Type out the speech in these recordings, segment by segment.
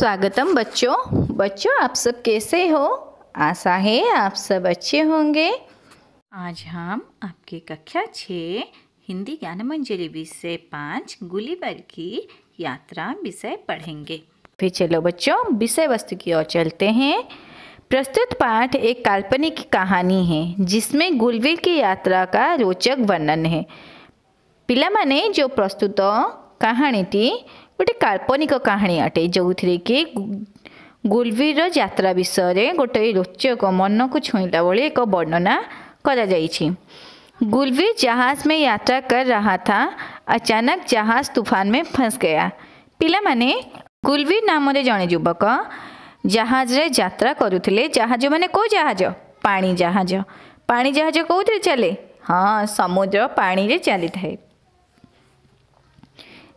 स्वागतम बच्चों। बच्चों आप सब कैसे हो? आशा है आप सब अच्छे होंगे। आज हम आपके कक्षा 6 हिंदी ज्ञान मंजरी विषय 5 गुलीबर की यात्रा विषय पढ़ेंगे। फिर चलो बच्चों विषय वस्तु की ओर चलते हैं। प्रस्तुत पाठ एक काल्पनिक कहानी है जिसमें गुलबीर की यात्रा का रोचक वर्णन है। पिलामाने जो प्रस्तुत कहानीटी गोटे काल्पनिक कहानी अटे जो कि गुलबीर यात्रा विषय गोटे रोचक मन को छुईला भाई एक वर्णना करा जाइछि। गुलबीर जहाज में यात्रा कर रहा था। अचानक जहाज तूफान में फंस गया। पिलामाने गुलबीर नाम जड़े युवक जहाज रे यात्रा करुथिले। जहाज माने को जहाज? पानी जहाज। पानी जहाज कौन चले? हाँ, समुद्र पानी रे चली थाए।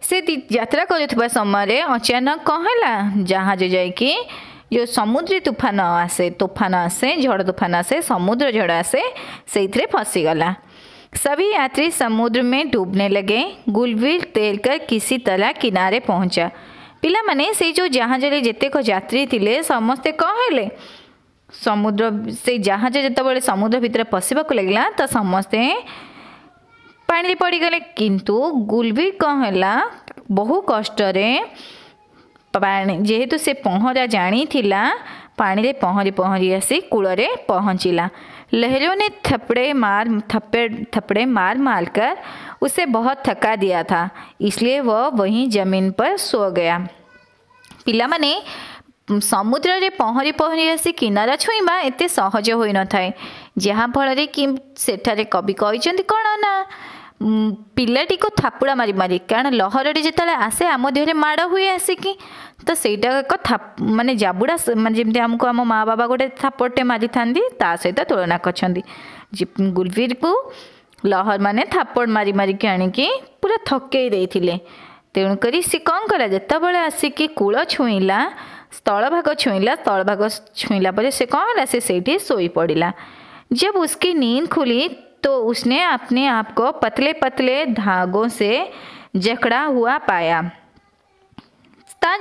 से यात्रा करुवा समय अचानक कौन है जहाज जाकि जो समुद्री तूफान आसे झड़ तूफान आसे समुद्र झड़ आसे से फंसीगला। सभी यात्री समुद्र में डूबने लगे। गुलबीर तैरकर किसी तरह किनारे पहुंचा। पिला माने से जो जहाज जेतेक यात्री थिले समस्ते कहले समुद्र से जहाज जिते समुद्र भितर पशिबाक लगला तो समस्ते पानी पड़गले। किंतु गुलबीर कौन है बहु कष्ट जेहेतु से पहरा जानी थिला पानी रे पहरी पहरी आसी कूल रे पहुँचला। लहरों ने थपड़े मार मार कर उसे बहुत थका दिया था, इसलिए वह वहीं जमीन पर सो गया। पिला माने समुद्र रे पहरी पहरी आसी किनारा छुईबा एते सहज होई न थाए, जहाँ फल कि सेठारे कवि कहते कौन ना पिलाटी को थापुड़ा मारी मारी कारण लहरटी जिते आसे आम देहरे माड़ हुए आसिकी तो सहीटा एक माने जाबुड़ा माने जमी आमको आम माँ बाबा गोटे थापटे मारी था सहित तुलना कर गुलबीर को लहर माने थापड़ मारी मारिक आणिकी पूरा थकई देथिले। तेणुकरी सी कौन कला जितेबाला आसिकी कूल छुईला स्थल भाग छुईला पर से कौन है से सोई पड़ा। जब उसकी नींद खुली तो उसने अपने आप को पतले पतले धागों से जकड़ा हुआ पाया।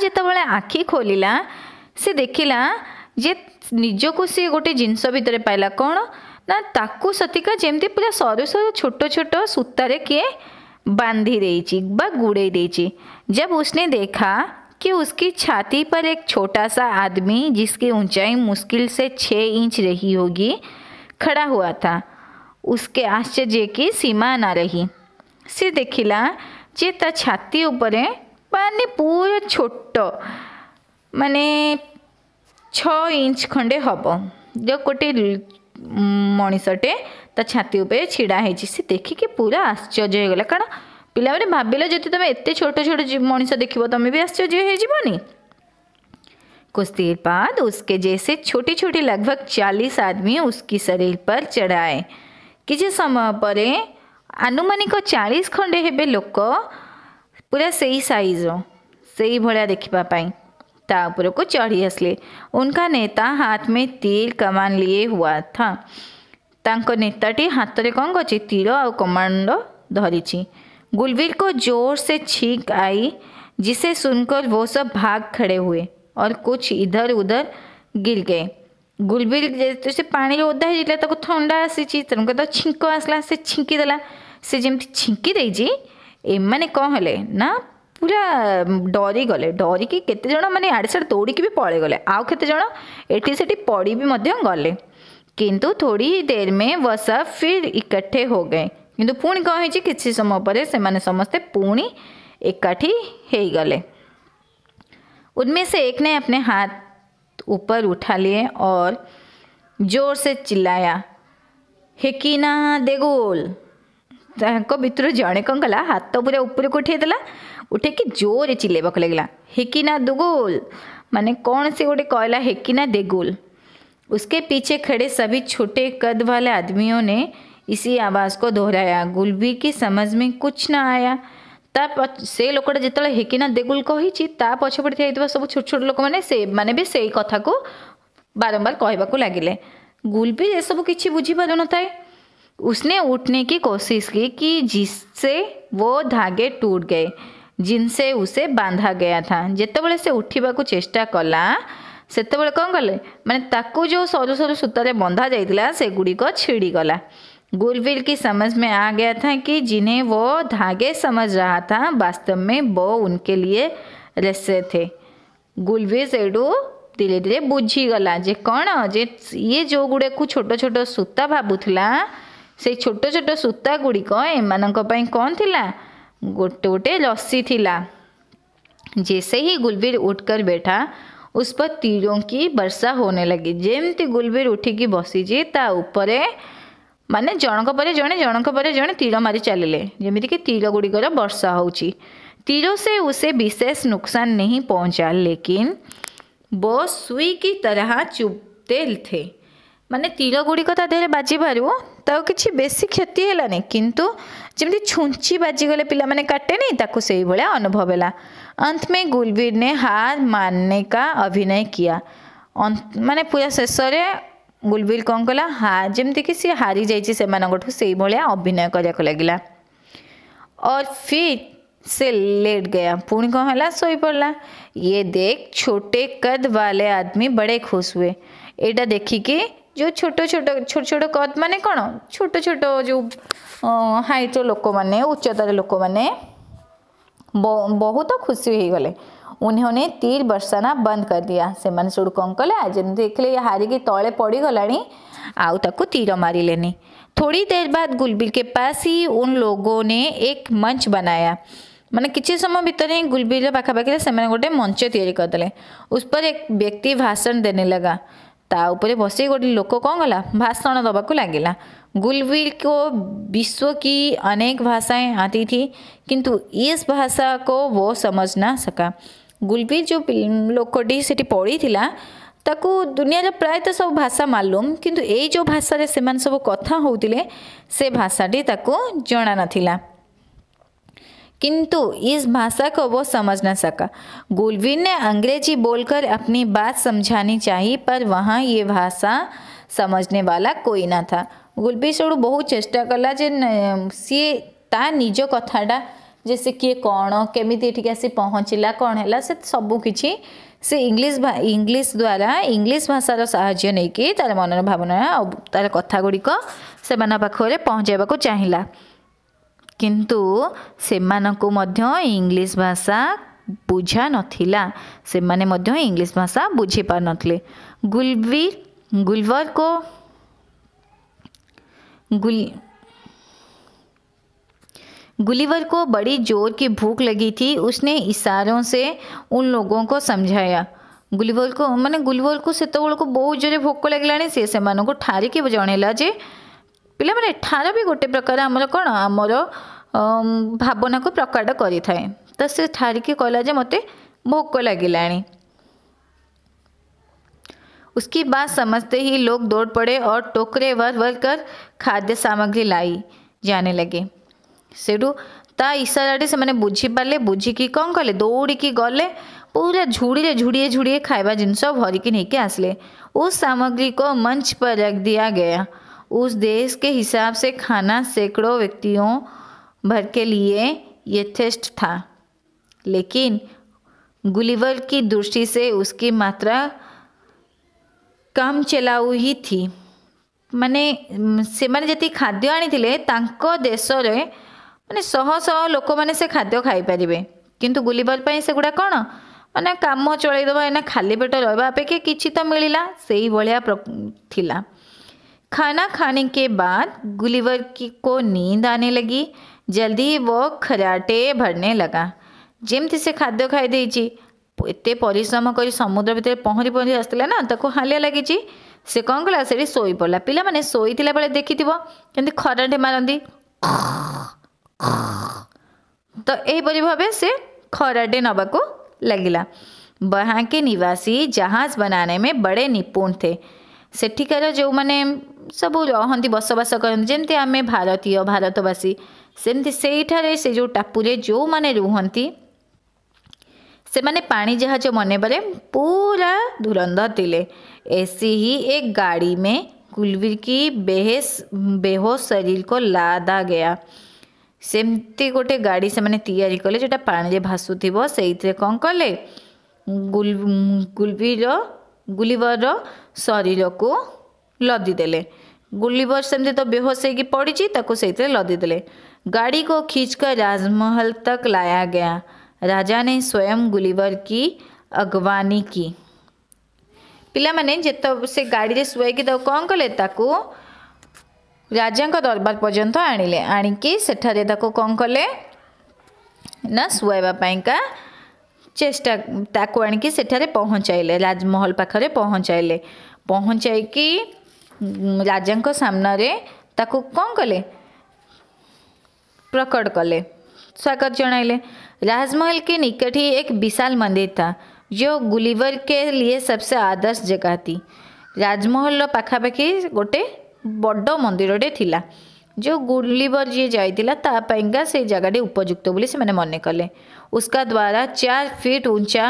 जितेबाला आखि खोलिला से देखिला जे निजको सी गोटे जिनस भितर पाइला कौन ना ताकू सतिका जेमती पूरा सरू सरू छोट छोट सूतारे किए बांधी देइची बा गुड़े देइची। जब उसने देखा कि उसकी छाती पर एक छोटा सा आदमी जिसकी ऊंचाई मुश्किल से 6 इंच रही होगी खड़ा हुआ था, उसके आश्चर्य की सीमा ना रही। से देखिला जे ता छाती ऊपर माने पूरा छोट माने 6 इंच खंडे हम जो गोटे मनीषटे ता छाती ऊपर छिड़ा है। से देखिए पूरा आश्चर्य होगला कारण पिला मैंने भाविल जब तुम एत छोट छोट मनीष देख तुम भी आश्चर्य होनी। कुछ देर बाद उसके जैसे छोटे छोटे लगभग 40 आदमी उसकी शरीर पर चढ़ाए। किसी समय पर आनुमानिक 40 खंडे हेबे लोक पूरा सही साइज से भाया देखापी तापर को चढ़ी आसले। उनका नेता हाथ में तीर कमान लिए हुआ था। तांको नेताटी हाथ में कौन कर तीर और कमांड धरी। गुलबीर को जोर से छींक आई जिसे सुनकर वो सब भाग खड़े हुए और कुछ इधर उधर गिर गए। गुलबीर जैसे से पानी ओदा हो तो ठंडा आसी तो छींक आसला से छींकीदेला। से जमी छींकी देजी एमाने कौन हेले ना पूरा डरी गले। डरिकी केते जण माने आड़े साड़े दौड़िकी भी पड़े गले। आउ केते जण एठी सेठी पड़ी भी मध्य गले। किंतु थोड़ी देर में वह सब फिर इकट्ठे हो गए। किंतु पुणी कौन है किसी समय पर से माने समस्ते पुणी एकाठी हो गले। उनमें से एक ने अपने हाथ ऊपर उठा लिए और जोर से चिल्लाया, हेकिना देगुल। भितर जड़े कौन कला हाथ तो पूरा ऊपर को उठेदेला। उठे कि जोर चिल्लेबाक लगला, हेकिना दुगुल माने कौन से गोटे कहला हेकिना देगुल। उसके पीछे खड़े सभी छोटे कद वाले आदमियों ने इसी आवाज़ को दोहराया। गुलबीर की समझ में कुछ न आया। तब से लोकटा जिते हेकिना देगुल कही पछपटे था सब छोट छोट लोक मैंने से माने भी से कथा को बारंबार कहवाक लगिले। गुलबीर ये सब किसी बुझी पार न था। उसने उठने की कोशिश की कि जिससे वो धागे टूट गए। जिनसे उसे बांधा गया था। जेतेबेले से उठिबाकू चेष्टा कला सेतेबेले कौन कले माने ताकू जो सरू सरू सूतारे बंधा जाइतिला से गुड़िक छिड़ी गला। गुलवीर की समझ में आ गया था कि जिन्हें वो धागे समझ रहा था वास्तव में वो उनके लिए रस्से थे। गुलवीर सेडू धीरे धीरे बुझीगला जे कौन जे ये जो गुड़े को छोट छोट सूता भाबुला से छोट छोट सूता गुड़िक एमानक पई कौन थिला गोटे गोटे रस्सी थिला। जैसे ही गुलवीर उठकर बैठा उस पर तीरों की वर्षा होने लगी। जेमती गुलवीर उठिकी बसीची ता उपरे माने जनक पर जड़े तीर मारी चलिले जमीती कि तीर गुड़िकर वर्षा होची। तीरों से उसे विशेष नुकसान नहीं पहुंचा लेकिन वो सुई की तरह चुभते थे। माने तीर गुड़िक ता देहरे बाजी पारू तो किसी बेसी क्षति है किंतु जमी छुंची बाजीगले पिला माने काटे नहीं ताकू से ही भाया अनुभव है। अंत में गुलवीर ने हार मानने का अभिनय किया। माने पूरा शेष गुलवीर कौन कला हार जमती कि सी हारी जाइए से भाया अभिनय करने लगिला और फिर से लेट गया। पुणी कौन है सोई पड़ला। ये देख छोटे कद वाले आदमी बड़े खुश हुए। एटा देखिकी जो छोट छोट कद माने कौन छोट छोट जो हाइट लोक मैंने उच्चतार लोक मैंने बहुत खुशी हो गले। उन्होंने तीर बरसाना बंद कर दिया। से मैंने सब कौन कले जमी देखले हारिकी तले पड़गला आउ ताकू तीर मारिलेनी। थोड़ी देर बाद गुलवीर के पास ही उन लोगों ने एक मंच बनाया। माने किसी समय भीतर ही गुलवीर पाखापाखि से गोटे मंच तैयारी करदे। उस पर एक व्यक्ति भाषण देने लगा। ता ऊपर बसी गोटे लोक कौन गला भाषण दबाकू लगिला। गुलवीर को विश्व की अनेक भाषाएं आती थी किंतु इस भाषा को वो समझ ना सका। गुलवीर जो लोकटी से पढ़ी थिला ताकू दुनिया प्रायतः सब भाषा मालूम किंतु ये जो भाषा से सब कथा होतिले से भाषाटी ताकू जना नथिला किंतु इस भाषा को वो समझ न सका। गुलवीर ने अंग्रेजी बोलकर अपनी बात समझानी चाहिए पर वहाँ ये भाषा समझने वाला कोई ना था। गुलवीर से बहुत चेष्टा कला जे सी ता निज कथाटा जैसे किए कौन केमी एठिक आसी पहुँचला कौन है से सबू किसी से इंग्लीश द्वारा इंग्लीश भाषार साहाय्य नहीं कि तार मनर भावना तार कथा गुड़िक से पाखरे पहुँचाइबा चाहिला किंतु सेमानकु मध्य इंग्लीश भाषा बुझा नथिला। सेमाने मध्य इंग्लीश भाषा बुझी पार नथिले। गुलिवर को बड़ी जोर की भूख लगी थी। उसने इशारों से उन लोगों को समझाया। गुलिवर को सेतबेल को बहुत जोरे भोक लगे से ठारिकी जनइला जे पिला माने ठार भी गोटे प्रकार आमर कौन आमर भावना को प्रकट करि थाए। तो से ठारिकी कहला जे मते भोक लगिलाणी। उसकी बात समझते ही लोग दौड़ पड़े और टोकरे भर कर खाद्य सामग्री लाई जाने लगे। सेठू ता इशाराटी से मैंने बुझी पारे बुझिकी कौन कले दौड़िकी गले पूरा झुड़िए खाइबा जिनस भरिकी नहीं आसले। उस सामग्री को मंच पर रख दिया गया। उस देश के हिसाब से खाना सैकड़ों व्यक्तियों भर के लिए यथेष्ट था लेकिन गुलिवर की दृष्टि से उसकी मात्रा कम चलाऊ ही थी। माने से माने जति खाद्य आनी तांको देश रे माने शह शह लोक माने से खाद्य खाई परिबे किंतु गुलिवर पई से गुडा कोन माने काम चलाई दबा एना खाली पेट रहबा अपेक्षा किछि तो मिलिला सेही भलिया थिला। खाना खाने के बाद गुलिवर को नींद आने लगी। जल्दी ही वो खराटे भरने लगा। जेमती से खाद्य खाई देइछि एत परिश्रम कर समुद्र भितर पहरी आसला ना ताको हालिया लगी से कौन कला से शोई पड़ा। पिला माने शोई बेले देखि केमती खराटे मारती तो यहीपरि भाव से खराटे नबाको लगिला। वहाँ के निवासी जहाज बनाने में बड़े निपुण थे। सेठिकार जो माने सब रहती बसवास करते जमती आम भारतीय भारतवासी सेमती से जो टापुरे जो माने रुहंती से माने पानी जहाज बनेबारे पूरा धुरंधर थिले। ऐसी ही एक गाड़ी में गुलवीर की बेहोश शरीर को लादा गया। सेमती गोटे गाड़ी से मैंने तैयारी कले जोटा पानी भासुथिबो सेइथिरे कोन कले गुलिवर शरीर को लदी देले। गुलिवर सेमती तो बेहोश होगी पड़ी ताको सेइथिरे लदी देले। गाड़ी को खींचकर राजमहल तक लाया गया। राजा ने स्वयं गुलिवर की अगवानी की। पिला माने जेत से गाड़ी रे सुआई की कौन कले ताको राजा का दरबार पर्यंत आनिले। आनिकी सेठारे ताको कौन कले ना सुआइबा पाइका चेष्टा ताको आनिकी सेठारे पहुँचाइले। राजमहल पाखरे पहुँचाइले। पहुँचाइकी राजा को सामने रे ताको कौन कले प्रकट कले, स्वागत जनाइले। राजमहल के निकट ही एक विशाल मंदिर था जो गुलिवर के लिए सबसे आदर्श जगह थी। राजमहल पाखापाखि गोटे बड़ मंदिरटे थिला जो गुलिवर जी जाइतिला ता पाइंगा से जगह उपयुक्त बोली से मैंने मन कले। उसका द्वारा 4 फीट ऊंचा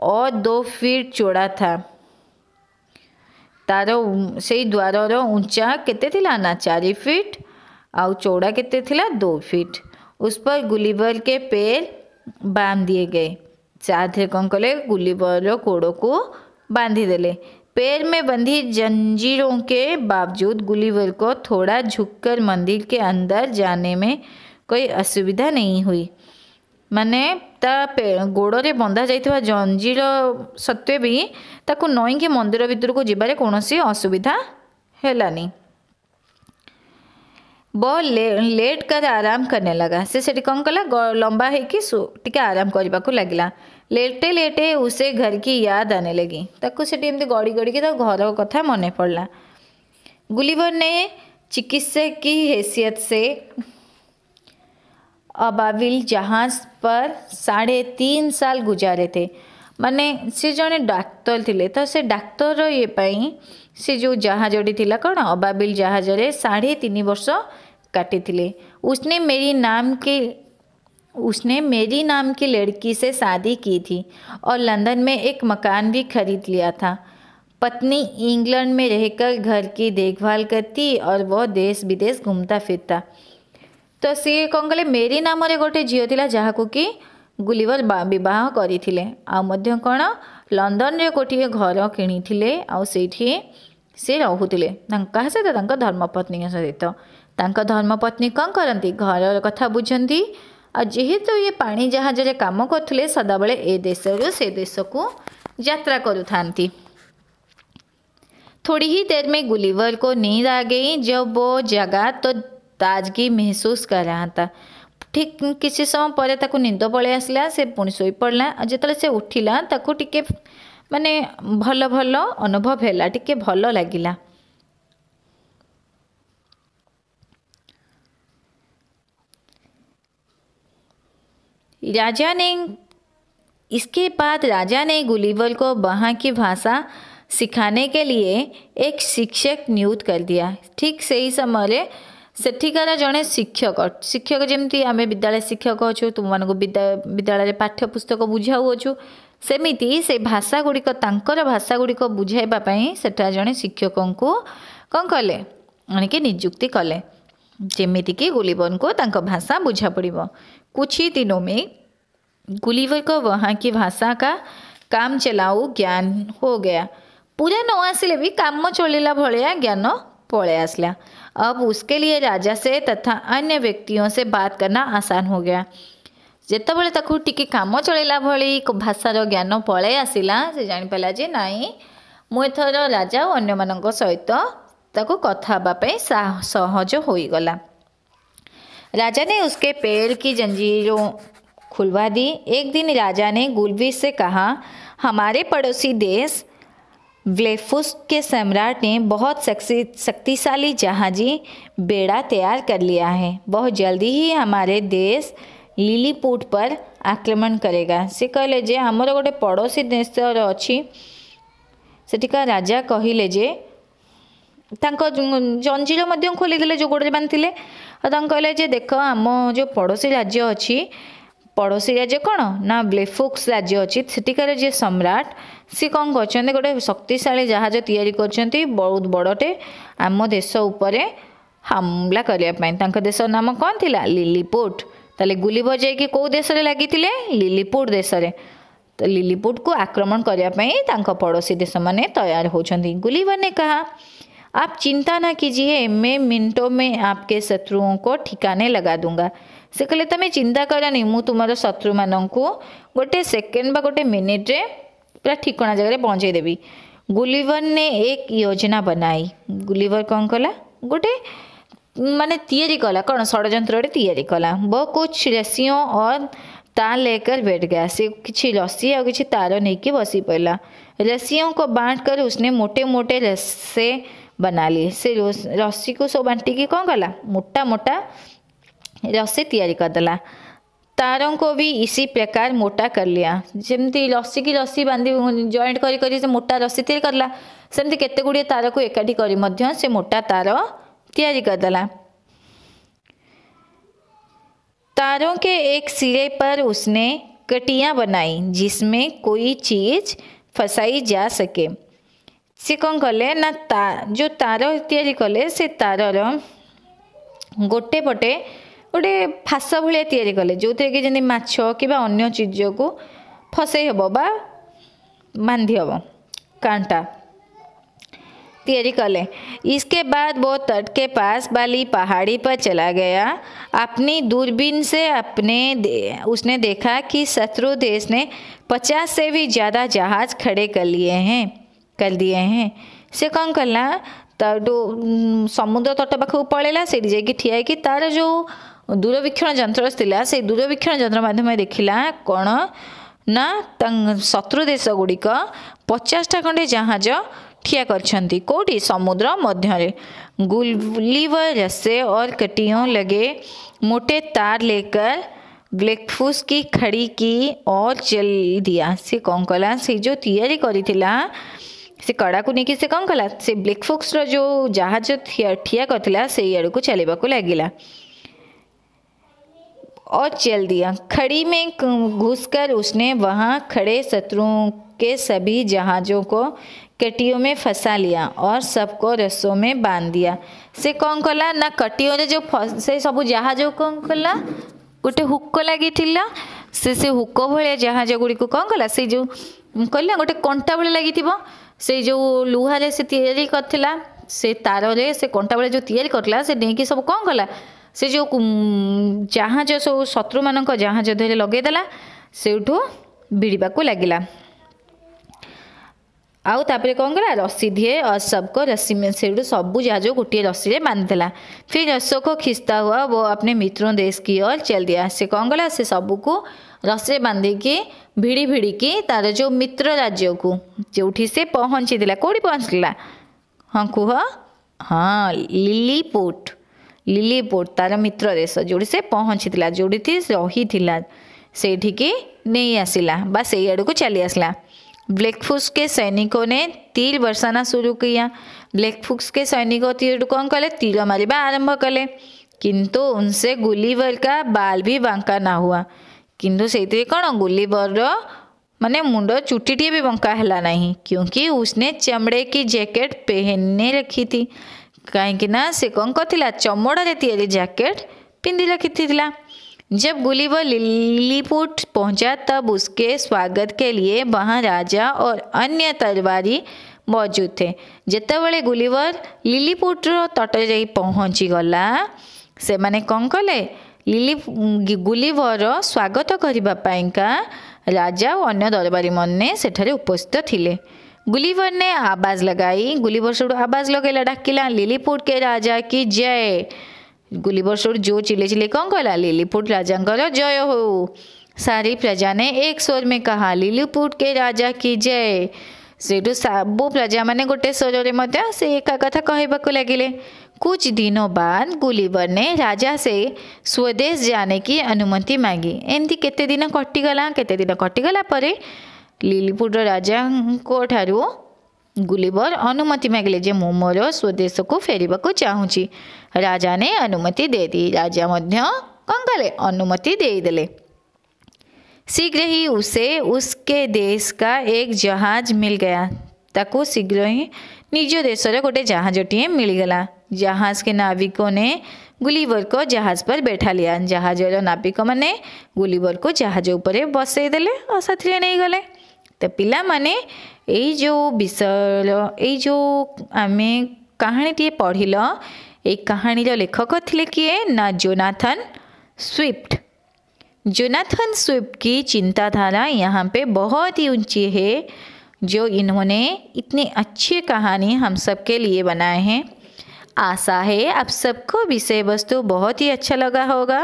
और 2 फीट चौड़ा था। तार से द्वार ऊंचा केते थिला ना 4 फीट आउ चौड़ा केते थिला 2 फीट। उस पर गुलिवर के पैर बांध दिए गए। साथ ही कौन कले गुलिवर कोड़ों को बांधी देले। पैर में बंधी जंजीरों के बावजूद गुलिवर को थोड़ा झुककर मंदिर के अंदर जाने में कोई असुविधा नहीं हुई। माने ता गोड़े बंधा जाइथिबा जंजीर सत्वे भी ताकू नई के मंदिर भीतर को जिबारे कौनसी असुविधा हैलानी। वो लेट कर आराम करने लगा। से कौन कला लंबा है कि टिके आराम करने को लगला। लेटे लेटे उसे घर की याद आने लगी। ताकू से गड़ी गड़ी के घर कथा मन पड़ला। गुलिवर ने चिकित्सक की हैसियत से अबाविल जहाज पर 3.5 साल गुजारे थे। माने से जड़े डाक्तर थिले तो से डाक्तर ये पाई से जो जहाजटी थिला कौन अबाविल जहाज रे 3.5 वर्ष काटी थिले। उसने मेरी नाम की लड़की से शादी की थी और लंदन में एक मकान भी खरीद लिया था। पत्नी इंग्लैंड में रहकर घर की देखभाल करती और वह देश विदेश घूमता फिरता। तो सी कौन कले मेरी नाम रे गोटे झील थिला जहाकू कि गुलिवर विवाह करथिले। आ मध्य कौन लंदन रे गोटे घर किणिथिले आ सेठी से रहुथिले तांका सहित तांका धर्मपत्नी सहित। तांका धर्मपत्नी कौन करती घर कथा बुझंती। आ जेहेतु ये पानी जहाज रे काम करथिले सदाबले ए देश रु से देश को यात्रा करुथांती। थोड़ी ही देर में गुलिवर को नींद आ गई। जब वो जगा तो ताजगी महसूस कर रहा था। ठीक किसी समय पर ताकू निंद पलि आसला। से पुणी शोई पड़ला। जिते से उठिला ताकू टिके माने भल भल अनुभव है टिके भल लगिला। इसके बाद राजा ने गुलिवर को वहाँ की भाषा सिखाने के लिए एक शिक्षक नियुक्त कर दिया। ठीक से ही समय सेठिकार जड़े शिक्षक जमी आम विद्यालय शिक्षक अच्छु तुम मानक विद्यालय पाठ्यपुस्तक बुझाऊछु सेमिति से भाषा गुड़िक तांकर भाषा गुड़िक बुझाइबापी सेठा जड़े शिक्षकों को कौन कले आणिके नियुक्ति कले जेमितिकी गुलिवर को तांको भाषा बुझा पड़िबो। कुछ ही दिनों में गुलिवर को वहाँ की भाषा का काम चलाऊ ज्ञान हो गया। पूरा न आसिले भी काम चलिला भलिया ज्ञान पळे आसला। अब उसके लिए राजा से तथा अन्य व्यक्तियों से बात करना आसान हो गया। जेतेबेले ताकू टिके काम चलिला भली भाषार ज्ञान पळे आसिला से जानि पाला जे नाई मु एथर राजा और अन्य मानक सहित ताकू कथा हबा पे सहज होई गला। राजा ने उसके पैर की जंजीरों खुलवा दी। एक दिन राजा ने गुलिवर से कहा, हमारे पड़ोसी देश ब्लेफुस के सम्राट ने बहुत शक्तिशाली जहाजी बेड़ा तैयार कर लिया है। वह जल्दी ही हमारे देश लिलीपुट पर आक्रमण करेगा। से कहले जे आमर गोटे पड़ोसी देश अच्छी सेठिका राजा कहले जे तांको जंजीर मध्य खोलीदेले जो गोड़े बांधिले कहले जे देख आम जो पड़ोसी राज्य अच्छी पड़ोसी राज्य कौन ना ब्लेफुक्स राज्य अच्छी सेठिकार जे सम्राट सी कौन कर गोटे शक्तिशाली जहाज तैयारी कर बहुत बड़टे आम देश उपरे हमला करने। देश नाम कौन थिला? लिलीपुट। ताले गुलिवर जाइए कौ देश लगी लिलीपुट देश में। तो लिलीपुट को आक्रमण करने पड़ोसी देश माने तैयार होती। गुलिवर ने कहा, आप चिंता ना कीजिए, मैं मिनटों में आपके शत्रुओं को ठिकाने लगा दूंगा। से कहले तुम्हें चिंता करनी, मु तुम शत्रु मानू गोटे सेकेंड बा गोटे मिनिट रे पूरा ठिकाना जगह पहुँचे देवी। गुलिवर ने एक योजना बनाई। गुलिवर कौन कला? गोटे माने तैयारी कला, कौन षड्यंत्र तैयारी कला। वो कुछ रस्सियों और तार लेकर बैठ गया। से किसी रस्सी और किसी तार नहीं कि बसी पड़ा। रस्सियों को बांट कर उसने मोटे मोटे रस्से बना लिए। से रस्सी को सब बांटी की कौन कला? मोटा मोटा रस्सी तैयारी करदेला। तारों को भी इसी प्रकार मोटा कर लिया। जमती रस्सी की रस्सी बांधी जॉइंट करी से मोटा रस्सी तैयारी करला, सेमती केते गुड़िए तार को एकाठी करी मध्य से मोटा तार तैयारी करदेला। तारों के एक सिरे पर उसने कटियां बनाई जिसमें कोई चीज फसाई जा सके। से कौन कले ना जो तार तैयारी कले से तारर गोटे पटे गोटे फास भाया तैयारी कले जो थे कि जमी माछ कि अन्य चीज को फसई हम बा बांधी हम कांटा तैयारी कले। इसके बाद वो तट के पास वाली पहाड़ी पर चला गया। अपनी दूरबीन से उसने देखा कि शत्रु देश ने 50 से भी ज़्यादा जहाज खड़े कर दिए हैं। से कौन कला? समुद्र तट पाखक पलैला, से जाकि ठिया कि तार जो दूरवीक्षण जंत्र थिला से दूरवीक्षण जंत्र माध्यम देखिला कौन ना शत्रु देश गुड़िक 50टा खंडे जहाज ठिया करछंती। कोठी? समुद्र मध्य। गुलिवर रस्से और कटियों लगे मोटे तार लेकर ब्लैकफिश की खड़ी की और चल दिया। से कौन कला? से जो तैयारी करिथिला से कड़ा को लेकिन से कौन कला? से ब्लैकफिश जो जहाज ठिया करथिला से आड़ को चलवा को लगिला और चल दिया। खड़ी में घुसकर उसने वहां खड़े शत्रुओं के सभी जहाज़ों को कटियों में फंसा लिया और सबको रस्सों में बांध दिया। से कौन कला ना कटियों जो से सब जहाज कौन कला गोटे हुक लगी से हुक भाया जहाज गुड़ी को कौन कला से जो कहला गोटे कंटा भाया लगी से जो लुहारे से तैयारी करथिला से तार रे से कंटा भाया जो तैयारी करला से नहीं सब कौन कला से जो जहाज सब शत्रु मानक जहाज देहरे लगेदेला सेठू भिड़वा को लगिला। आउ तापरे कौन कला रस्सी दिए और सबको रस्सी में से सबू जहाज गोटे रस्सी रे बांधला। फिर रस्सों को खींचता हुआ वो अपने मित्रों देश की ओर चल दिया। से कौन कला से सबू को रस्सी बांधी की भिड़ी की तार जो मित्र राज्य को जोठी से पहुँची कौटी पहुँचला? हाँ कुह। हाँ लिलीपुट तार मित्र देश जोड़ी से पहुँची जोड़ी रही से नहीं आसला बा से आड़ को चली आसला। ब्लैकफिश के सैनिकों ने तीर बरसाना शुरू किया। ब्लैकफिश के सैनिकों तीर कौन कले? तीर मारिबा आरंभ कले, किंतु उनसे गुलिवर का बाल भी बांका ना हुआ। किंतु से कौन गुलिवर माने मुंड चुटीटे भी बंका है नहीं, क्योंकि उसने चमड़े की जैकेट पहनने रखी थी। कहीं ना से कौन करथिला चमड़ा तैयारी जैकेट पिंधि रखी थी। जब गुलिवर लिलीपुट पहुंचा तब उसके स्वागत के लिए वहां राजा और अन्य दरबारी मौजूद थे। जेतेबेले गुलिवर लिलीपुट तट जाई पहुंची गला से माने कौन कले गुलिवर स्वागत करबा पाइंका राजा और अन्य दरबारी माने सेठारे उपस्थित थिले। गुलिवर ने आवाज लगाई। गुलिवर से आवाज लगेला डाकिला लिलीपुट के राजा की जय। गुलिवर से जो चिले कौन कहला लिलीपुट राजा जय हो। सारी प्रजा ने एक स्वर में कहा लिलीपुट के राजा की जय। सेठू सबू प्रजा माने गोटे स्वर में से एका कथा कहबाको लगिले। कुछ दिनों बाद गुलिवर ने राजा से स्वदेश जाने की अनुमति मांगी। एमती केते दिन कटिगला परे लिलीपुट राजा को ठारू गुलिवर अनुमति मांगले जे मु मोर स्वदेश को फेरिबा को चाहूची। राजा ने अनुमति दे दी। राजा मध्य कौन कले अनुमति दे देले। शीघ्र ही उसे उसके देश का एक जहाज मिल गया। ताको शीघ्र ही निज देशर गोटे जहाजटीए मिलगला। जहाज के नाविकों ने गुलिवर को जहाज पर बैठा लिया। जहाजर नाविक मैंने गुलिवर को जहाज उपर बसईदेले और साथी नहीं गले। तो पिला माने यही जो विषय यही जो आम कहानीटी पढ़िल ये कहानीर लेखक थे किए ना जोनाथन स्विफ्ट। जोनाथन स्विफ्ट की चिंताधारा यहाँ पे बहुत ही ऊंची है, जो इन्होंने इतनी अच्छी कहानी हम सब के लिए बनाए हैं। आशा है आप सबको विषय वस्तु बहुत ही अच्छा लगा होगा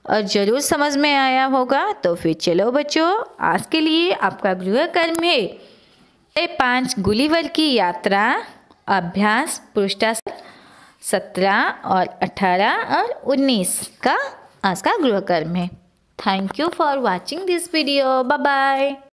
और ज़रूर समझ में आया होगा। तो फिर चलो बच्चों, आज के लिए आपका गृह कर्म है 5 गुलिवर की यात्रा अभ्यास पृष्ठ 17 और 18 और 19 का आज का गृह कर्म है। Thank you for watching this video. Bye bye.